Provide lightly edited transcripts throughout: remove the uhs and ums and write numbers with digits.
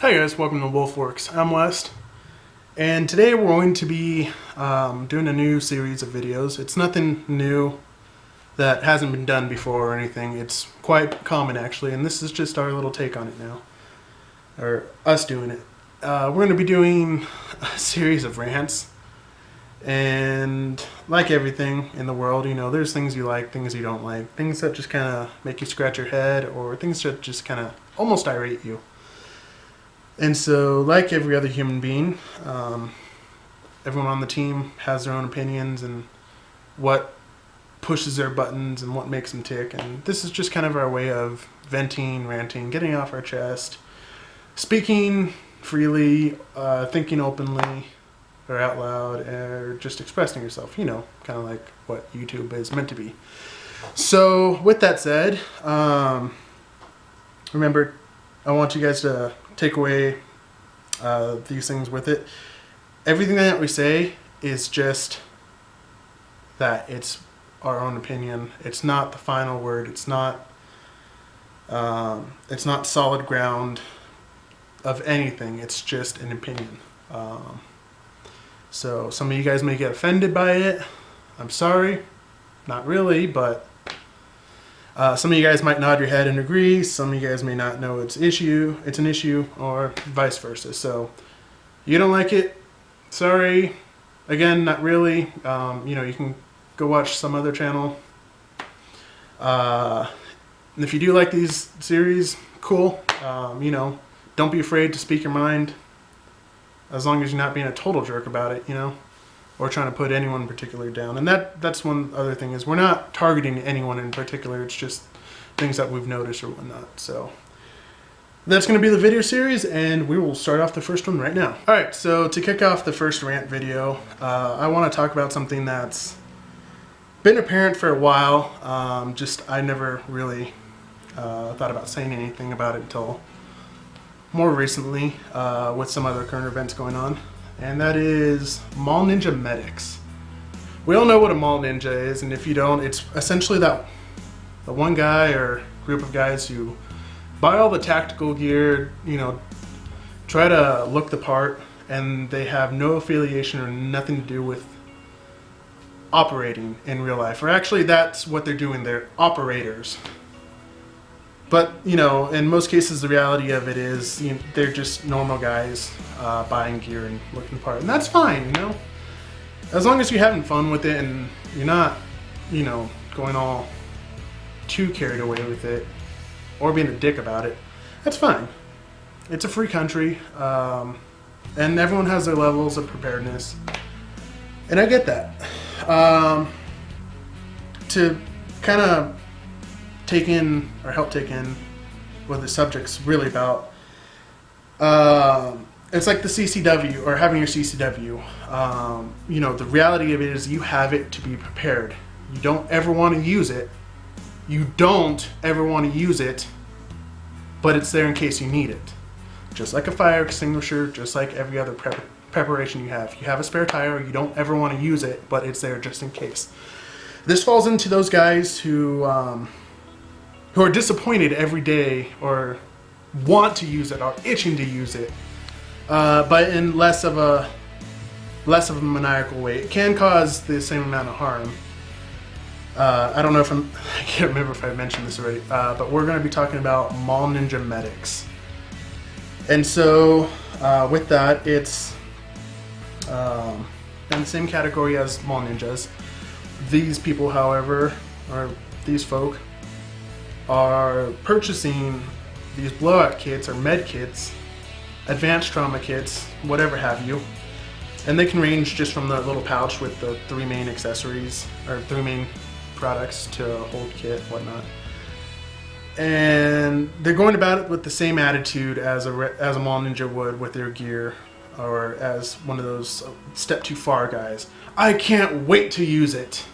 Hi guys, welcome to Worx. I'm West, and today we're going to be doing a new series of videos. It's nothing new that hasn't been done before or anything. It's quite common actually, and this is just our little take on it now, or us doing it. We're going to be doing a series of rants, and like everything in the world, you know, there's things you like, things you don't like, things that just kind of make you scratch your head, or things that just kind of almost irate you. And so, like every other human being, everyone on the team has their own opinions and what pushes their buttons and what makes them tick. And this is just kind of our way of venting, ranting, getting off our chest, speaking freely, thinking openly or out loud, or just expressing yourself, you know, kind of like what YouTube is meant to be. So, with that said, remember, I want you guys to take away these things with it. Everything that we say is just that. It's our own opinion. It's not the final word. It's not solid ground of anything. It's just an opinion. So some of you guys may get offended by it. I'm sorry. Not really, but some of you guys might nod your head and agree. Some of you guys may not know it's an issue, or vice versa. So you don't like it, sorry. Again, not really. You know, you can go watch some other channel. And if you do like these series, cool. You know, don't be afraid to speak your mind, as long as you're not being a total jerk about it, you know, or trying to put anyone in particular down. And that's one other thing, is we're not targeting anyone in particular. It's just things that we've noticed or whatnot. So that's going to be the video series, and we will start off the first one right now. All right, so to kick off the first rant video, I want to talk about something that's been apparent for a while. I never really thought about saying anything about it until more recently, with some other current events going on. And that is mall ninja medics. We all know what a mall ninja is, and if you don't, it's essentially the one guy or group of guys who buy all the tactical gear, you know, try to look the part, and they have no affiliation or nothing to do with operating in real life. Or actually, that's what they're doing. They're operators. But, you know, in most cases, the reality of it is, you know, they're just normal guys buying gear and looking the part. And that's fine, you know? As long as you're having fun with it and you're not, you know, going all too carried away with it or being a dick about it, that's fine. It's a free country, and everyone has their levels of preparedness. And I get that. To kind of help take in what the subject's really about. It's like the CCW, or having your CCW. You know, the reality of it is you have it to be prepared. You don't ever want to use it. But it's there in case you need it. Just like a fire extinguisher, just like every other preparation you have. You have a spare tire, you don't ever want to use it, but it's there just in case. This falls into those guys who are disappointed every day, or want to use it, or itching to use it, but in less of a maniacal way. It can cause the same amount of harm. I don't know if I can't remember if I mentioned this already, but we're going to be talking about mall ninja medics. And so with that, it's in the same category as mall ninjas. These people, however, or these folk, are purchasing these blowout kits or med kits, advanced trauma kits, whatever have you, and they can range just from the little pouch with the 3 main accessories, or 3 main products, to hold kit, whatnot. And they're going about it with the same attitude as a mall ninja would with their gear, or as one of those step too far guys. I can't wait to use it.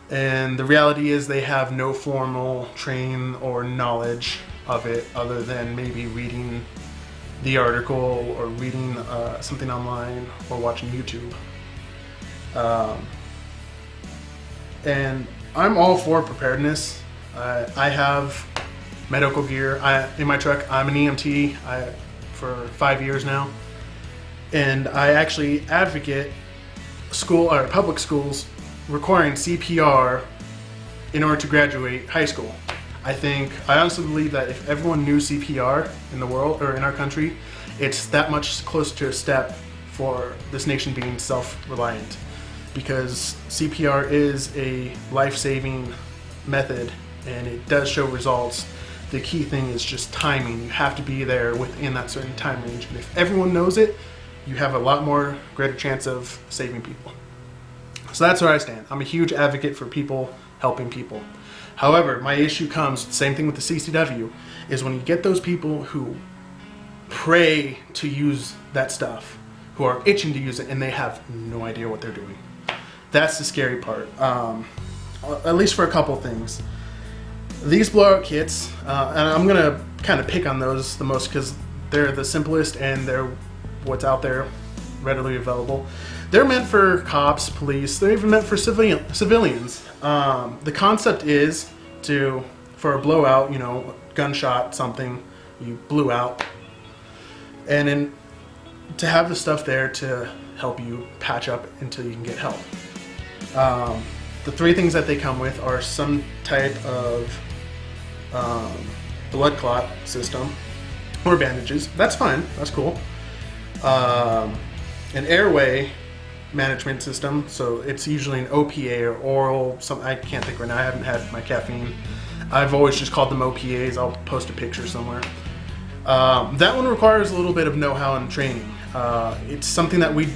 And the reality is they have no formal training or knowledge of it, other than maybe reading the article or reading something online or watching YouTube. And I'm all for preparedness. I have medical gear. In my truck, I'm an EMT. for 5 years now, and I actually advocate public schools requiring CPR in order to graduate high school. I honestly believe that if everyone knew CPR in the world or in our country, it's that much closer to a step for this nation being self-reliant, because CPR is a life-saving method and it does show results. The key thing is just timing. You have to be there within that certain time range, and if everyone knows it, you have a lot more greater chance of saving people. So that's where I stand. I'm a huge advocate for people helping people. However, my issue comes, same thing with the CCW, is when you get those people who pray to use that stuff, who are itching to use it, and they have no idea what they're doing. That's the scary part, at least for a couple things. These blowout kits, and I'm going to kind of pick on those the most because they're the simplest and they're what's out there readily available. They're meant for cops, police, they're even meant for civilians. The concept is for a blowout, gunshot, something, you blew out, and then to have the stuff there to help you patch up until you can get help. The three things that they come with are some type of blood clot system or bandages. That's fine, that's cool. An airway management system, so it's usually an OPA or oral, something I can't think right now, I haven't had my caffeine. I've always just called them OPAs, I'll post a picture somewhere. That one requires a little bit of know-how and training. It's something that we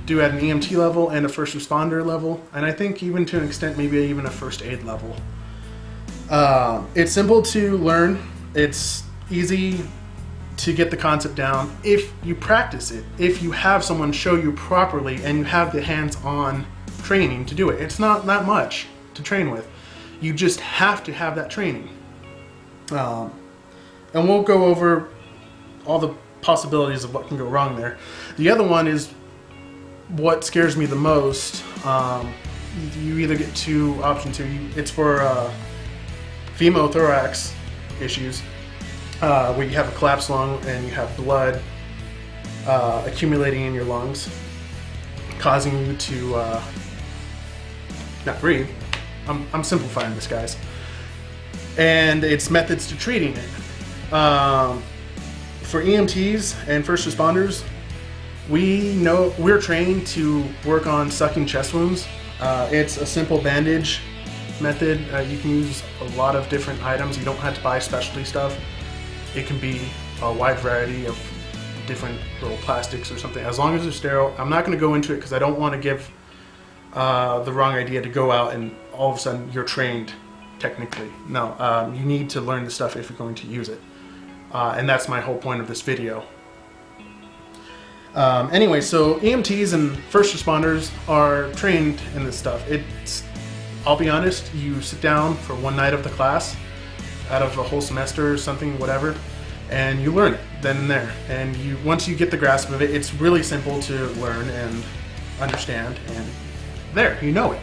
do at an EMT level and a first responder level, and I think even to an extent maybe even a first aid level. It's simple to learn, it's easy to get the concept down if you practice it, if you have someone show you properly and you have the hands-on training to do it. It's not that much to train with. You just have to have that training. And we'll go over all the possibilities of what can go wrong there. The other one is what scares me the most. You either get two options here. It's for femothorax issues, where you have a collapsed lung and you have blood accumulating in your lungs, causing you to not breathe. I'm simplifying this, guys. And it's methods to treating it. For EMTs and first responders, we're trained to work on sucking chest wounds. It's a simple bandage method. You can use a lot of different items. You don't have to buy specialty stuff. It can be a wide variety of different little plastics or something, as long as they're sterile. I'm not going to go into it because I don't want to give the wrong idea to go out and all of a sudden you're trained technically. No, you need to learn the stuff if you're going to use it. And that's my whole point of this video. Anyway, so EMTs and first responders are trained in this stuff. I'll be honest, you sit down for one night of the class out of a whole semester or something, whatever, and you learn it then and there. And once you get the grasp of it, it's really simple to learn and understand, and there, you know it.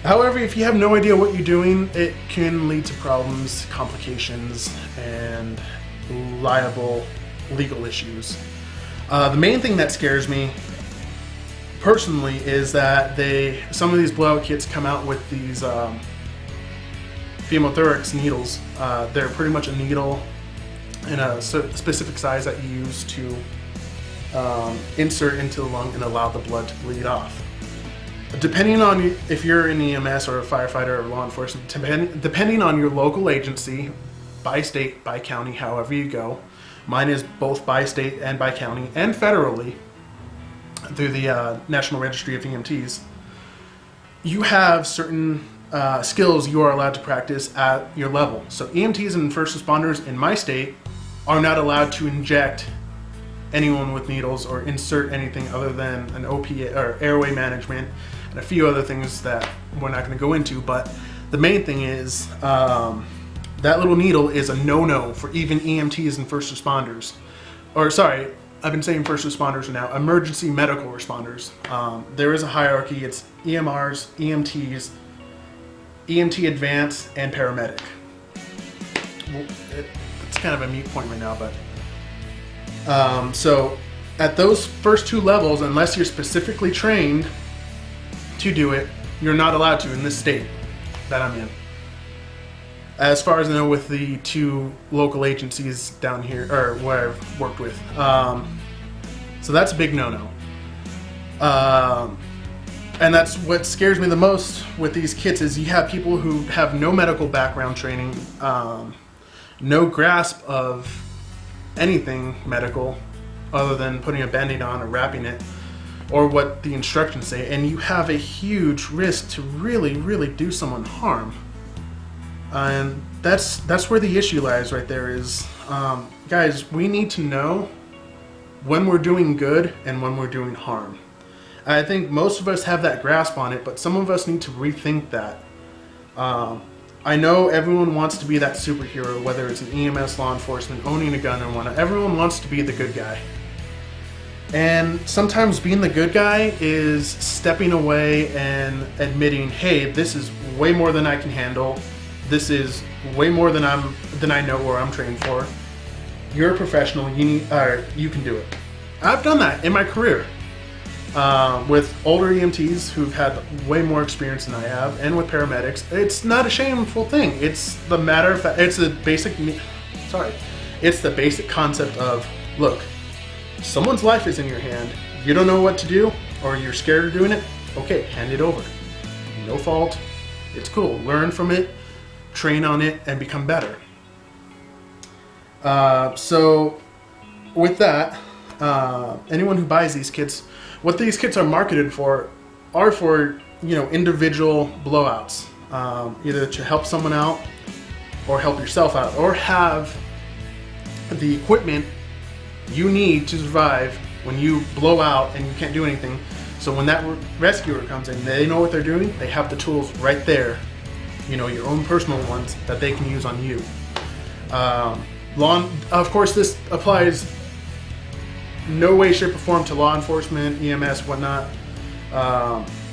However, if you have no idea what you're doing, it can lead to problems, complications, and liable legal issues. The main thing that scares me personally is that some of these blowout kits come out with these femothorax needles. They're pretty much a needle in a specific size that you use to insert into the lung and allow the blood to bleed off. Depending on if you're in EMS or a firefighter or law enforcement, depending on your local agency, by state, by county, however you go. Mine is both by state and by county and federally through the National Registry of EMTs. You have certain skills you are allowed to practice at your level. So EMTs and first responders in my state are not allowed to inject anyone with needles or insert anything other than an OPA or airway management and a few other things that we're not going to go into. But the main thing is that little needle is a no-no for even EMTs and first responders. Or sorry, I've been saying first responders now, emergency medical responders. There is a hierarchy. It's EMRs, EMTs, EMT advanced, and paramedic. It's kind of a mute point right now, but So at those first 2 levels, unless you're specifically trained to do it, you're not allowed to in this state that I'm in. As far as I know, with the 2 local agencies down here, or where I've worked with. So that's a big no-no. And that's what scares me the most with these kits is you have people who have no medical background training, no grasp of anything medical other than putting a Band-Aid on or wrapping it, or what the instructions say, and you have a huge risk to really, really do someone harm. And that's where the issue lies right there is, guys, we need to know when we're doing good and when we're doing harm. I think most of us have that grasp on it, but some of us need to rethink that. I know everyone wants to be that superhero, whether it's an EMS, law enforcement, owning a gun or whatnot. Everyone wants to be the good guy. And sometimes being the good guy is stepping away and admitting, hey, this is way more than I can handle. This is way more than I know or I'm trained for. You're a professional, you can do it. I've done that in my career. With older EMTs who've had way more experience than I have, and with paramedics. It's not a shameful thing. It's the matter of fact, it's the basic concept of, look, someone's life is in your hand. You don't know what to do, or you're scared of doing it. Okay, hand it over. No fault. It's cool. Learn from it, train on it, and become better. So with that, anyone who buys these kits, what these kits are marketed for are for, individual blowouts, either to help someone out or help yourself out, or have the equipment you need to survive when you blow out and you can't do anything. So when that rescuer comes in, they know what they're doing. They have the tools right there, your own personal ones that they can use on you. Of course, this applies no way, shape, or form to law enforcement, EMS, whatnot,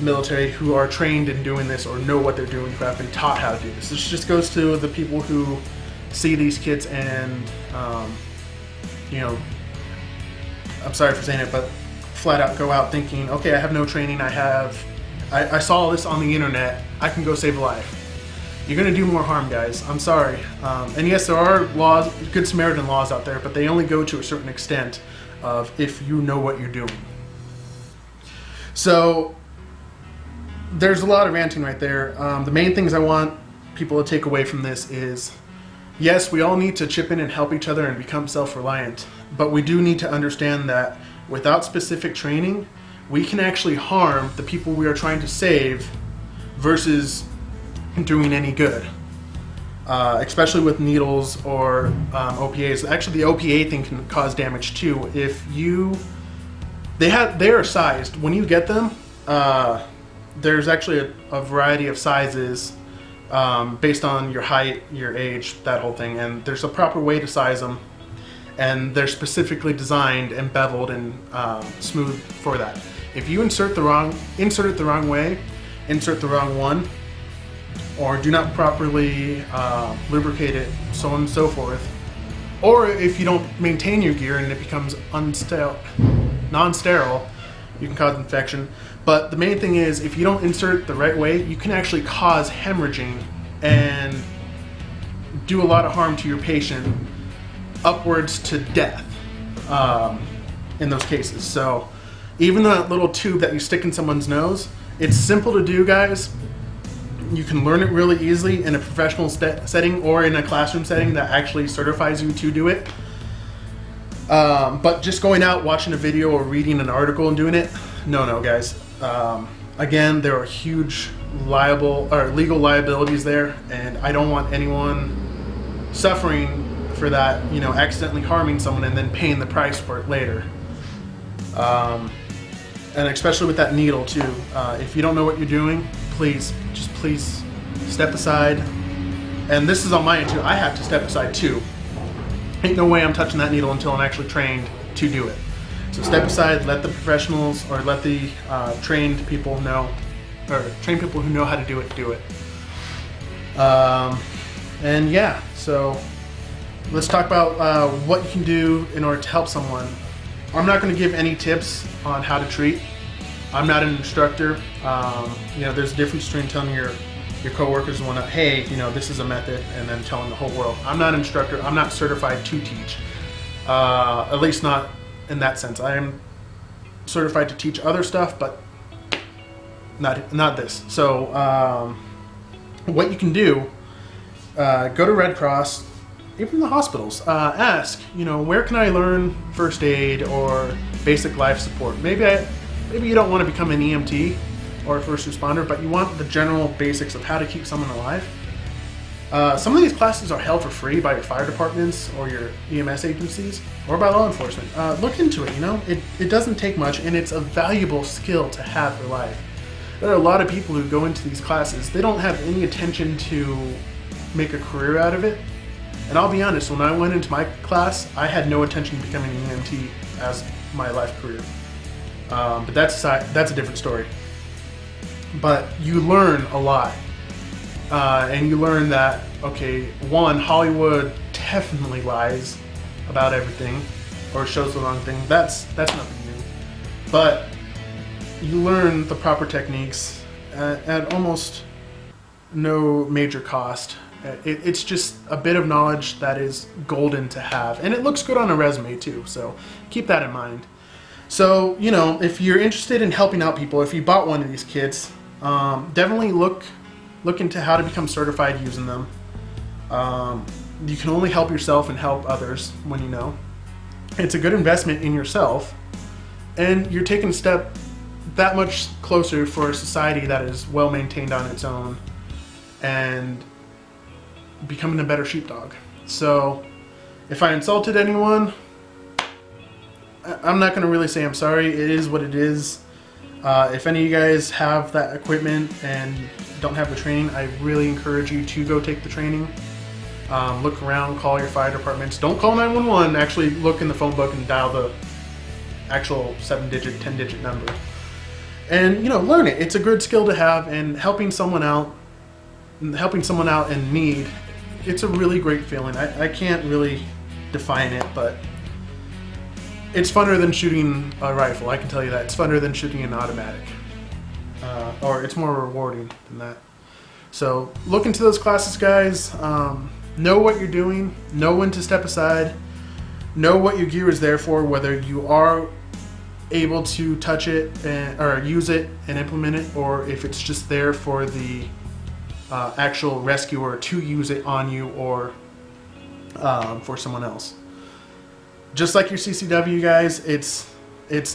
military who are trained in doing this or know what they're doing, who have been taught how to do this. This just goes to the people who see these kits and, I'm sorry for saying it, but flat out go out thinking, okay, I have no training, I saw this on the internet, I can go save a life. You're going to do more harm, guys. I'm sorry. And yes, there are laws, Good Samaritan laws out there, but they only go to a certain extent of if you know what you're doing. So there's a lot of ranting right there. The main things I want people to take away from this is, yes, we all need to chip in and help each other and become self-reliant, but we do need to understand that without specific training, we can actually harm the people we are trying to save versus doing any good. Especially with needles or OPAs. Actually, the OPA thing can cause damage too. If they are sized. When you get them, there's actually a variety of sizes based on your height, your age, that whole thing. And there's a proper way to size them, and they're specifically designed and beveled and smooth for that. If you insert it the wrong way, insert the wrong one, or do not properly lubricate it, so on and so forth, or if you don't maintain your gear and it becomes non-sterile, you can cause infection. But the main thing is, if you don't insert it the right way, you can actually cause hemorrhaging and do a lot of harm to your patient, upwards to death in those cases. So even that little tube that you stick in someone's nose, it's simple to do, guys. You can learn it really easily in a professional setting or in a classroom setting that actually certifies you to do it. But just going out, watching a video or reading an article and doing it, no, guys. Again, there are huge legal liabilities there, and I don't want anyone suffering for that, accidentally harming someone and then paying the price for it later. And especially with that needle too. If you don't know what you're doing, please step aside. And this is on my end too. I have to step aside too. Ain't no way I'm touching that needle until I'm actually trained to do it. So step aside, let the professionals or let the trained people know, or trained people who know how to do it, do it. And yeah, so let's talk about what you can do in order to help someone. I'm not going to give any tips on how to treat. I'm not an instructor. You know, there's a difference between telling your coworkers and whatnot, hey, you know, this is a method, and then telling the whole world. I'm not an instructor. I'm not certified to teach. At least not in that sense. I am certified to teach other stuff, but not this. So what you can do, go to Red Cross, even the hospitals, ask, you know, where can I learn first aid or basic life support? Maybe you don't want to become an EMT or a first responder, but you want the general basics of how to keep someone alive. Some of these classes are held for free by your fire departments or your EMS agencies or by law enforcement. Look into it, you know, it doesn't take much, and it's a valuable skill to have for life. There are a lot of people who go into these classes, they don't have any intention to make a career out of it. And I'll be honest, when I went into my class, I had no intention of becoming an EMT as my life career. But that's a different story. But you learn a lot. And you learn that, okay, one, Hollywood definitely lies about everything or shows the wrong thing. That's nothing new. But you learn the proper techniques at almost no major cost. It's just a bit of knowledge that is golden to have, and it looks good on a resume too, so keep that in mind. So, you know, if you're interested in helping out people, if you bought one of these kits, definitely look into how to become certified using them. You can only help yourself and help others when you know. It's a good investment in yourself, and you're taking a step that much closer for a society that is well maintained on its own and becoming a better sheepdog. So if I insulted anyone, I'm not going to really say I'm sorry. It is what it is. If any of you guys have that equipment and don't have the training, I really encourage you to go take the training. Look around, call your fire departments. Don't call 911. Actually look in the phone book and dial the actual 7-digit, 10-digit number. And, you know, learn it. It's a good skill to have, and helping someone out in need, it's a really great feeling. I can't really define it, but it's funner than shooting a rifle. I can tell you that. It's funner than shooting an automatic. Or it's more rewarding than that. So look into those classes, guys. Know what you're doing. Know when to step aside. Know what your gear is there for, whether you are able to touch it or use it and implement it, or if it's just there for the actual rescuer to use it on you or for someone else. Just like your CCW, guys, it's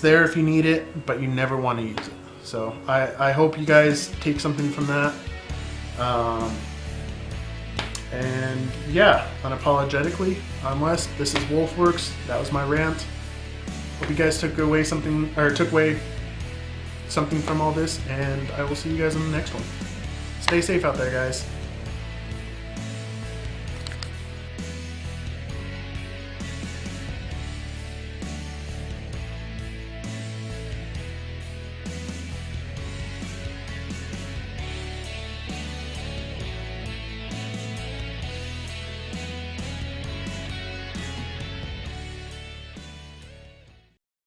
there if you need it, but you never want to use it. So I hope you guys take something from that. And yeah, unapologetically, I'm Wes. This is Worx. That was my rant. Hope you guys took away something from all this, and I will see you guys in the next one. Stay safe out there, guys.